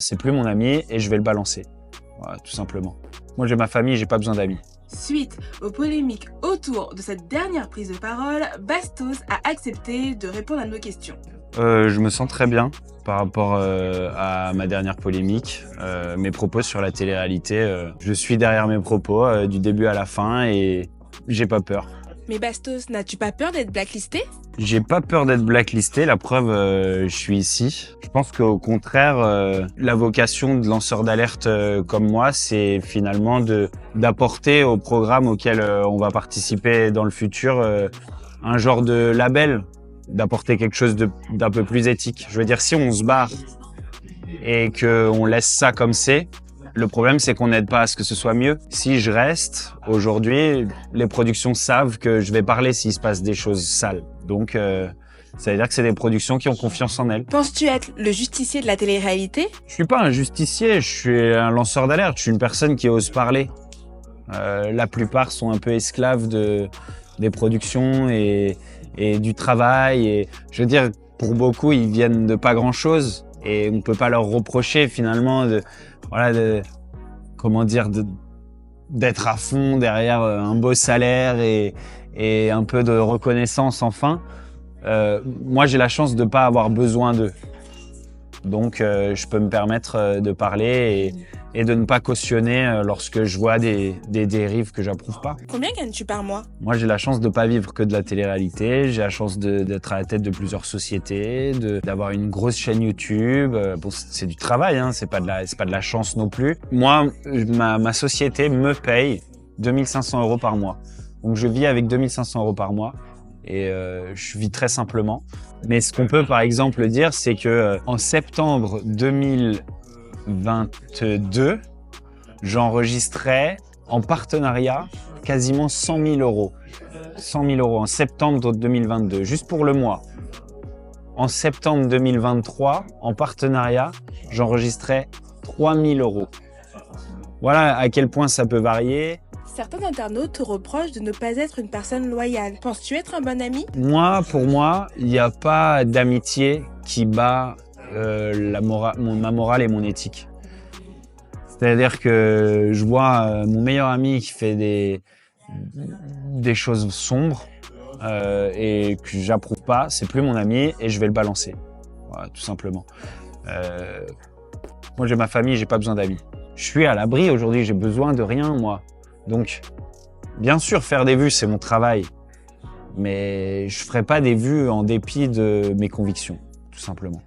c'est plus mon ami et je vais le balancer. Voilà, tout simplement. Moi, j'ai ma famille, j'ai pas besoin d'amis. Suite aux polémiques autour de cette dernière prise de parole, Bastos a accepté de répondre à nos questions. Je me sens très bien par rapport à ma dernière polémique. Mes propos sur la télé-réalité, je suis derrière mes propos du début à la fin et j'ai pas peur. Mais Bastos, n'as-tu pas peur d'être blacklisté? J'ai pas peur d'être blacklisté, la preuve, je suis ici. Je pense qu'au contraire, la vocation de lanceur d'alerte comme moi, c'est finalement d'apporter au programme auquel on va participer dans le futur un genre de label, d'apporter quelque chose d'un peu plus éthique. Je veux dire, si on se barre et qu'on laisse ça comme c'est, le problème, c'est qu'on n'aide pas à ce que ce soit mieux. Si je reste, aujourd'hui, les productions savent que je vais parler s'il se passe des choses sales. Donc, ça veut dire que c'est des productions qui ont confiance en elles. Penses-tu être le justicier de la télé-réalité? Je suis pas un justicier, je suis un lanceur d'alerte. Je suis une personne qui ose parler. La plupart sont un peu esclaves des productions et du travail. Et je veux dire, pour beaucoup, ils viennent de pas grand-chose. Et on peut pas leur reprocher finalement d'être à fond derrière un beau salaire et un peu de reconnaissance enfin. Moi, j'ai la chance de pas avoir besoin d'eux. Donc, je peux me permettre de parler et de ne pas cautionner lorsque je vois des dérives que j'approuve pas. Combien gagnes-tu par mois? Moi, j'ai la chance de pas vivre que de la télé-réalité. J'ai la chance d'être à la tête de plusieurs sociétés, d'avoir une grosse chaîne YouTube. Bon, c'est du travail, hein, c'est pas de la chance non plus. Moi, ma société me paye 2500 € par mois. Donc, je vis avec 2500 € par mois. Et je vis très simplement. Mais ce qu'on peut par exemple dire, c'est que en septembre 2022, j'enregistrais en partenariat quasiment 100 000 €. 100 000 € en septembre 2022, juste pour le mois. En septembre 2023, en partenariat, j'enregistrais 3 000 €. Voilà à quel point ça peut varier. Certains internautes te reprochent de ne pas être une personne loyale. Penses-tu être un bon ami? Moi, pour moi, il n'y a pas d'amitié qui bat ma morale et mon éthique. C'est-à-dire que je vois mon meilleur ami qui fait des choses sombres et que j'approuve pas, c'est plus mon ami et je vais le balancer. Voilà, tout simplement. Moi, j'ai ma famille, j'ai pas besoin d'amis. Je suis à l'abri aujourd'hui, j'ai besoin de rien, moi. Donc, bien sûr, faire des vues, c'est mon travail. Mais je ferai pas des vues en dépit de mes convictions, tout simplement.